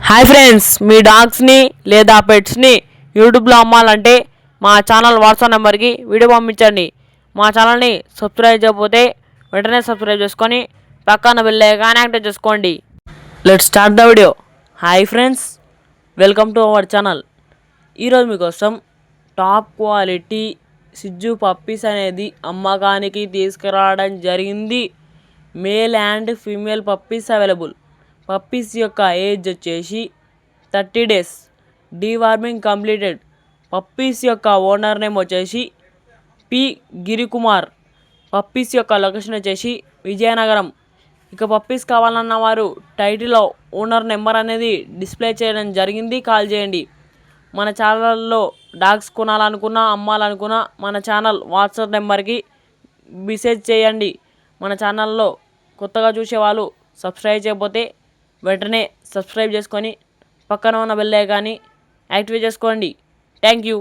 Hi friends, మీ డాగ్స్ని లేదా పెట్స్ని యూట్యూబ్లో అమ్మాలంటే మా ఛానల్ వాట్సాప్ నెంబర్కి వీడియో పంపించండి. మా ఛానల్ని సబ్స్క్రైబ్ చేయకపోతే వెంటనే సబ్స్క్రైబ్ చేసుకొని పక్కన బెల్ ఐకాన్ యాక్టివేట్ చేసుకోండి. Let's start the video. Hi friends, welcome to our channel. ఈరోజు మీకోసం టాప్ క్వాలిటీ సిజ్జు పప్పీస్ అనేది అమ్మకానికి తీసుకురావడం జరిగింది. Male and female puppies available. Puppies యొక్క ఏజ్ వచ్చేసి 30 days. Deworming completed. పప్పీస్ యొక్క ఓనర్ నేమ్ వచ్చేసి పి గిరికుమార్. పప్పీస్ యొక్క లొకేషన్ వచ్చేసి విజయనగరం. ఇక పప్పీస్ కావాలన్న వారు టైటిల్లో ఓనర్ నెంబర్ అనేది డిస్ప్లే చేయడం జరిగింది, కాల్ చేయండి. మన ఛానల్లో డాగ్స్ కొనాలనుకున్నా అమ్మాలనుకున్నా మన ఛానల్ వాట్సాప్ నెంబర్కి మెసేజ్ చేయండి. మన ఛానల్లో కొత్తగా చూసేవాళ్ళు సబ్స్క్రైబ్ చేయకపోతే వెంటనే సబ్స్క్రైబ్ చేసుకొని పక్కన ఉన్న బెల్ ఐకాన్ని యాక్టివేట్ చేసుకోండి. Thank you.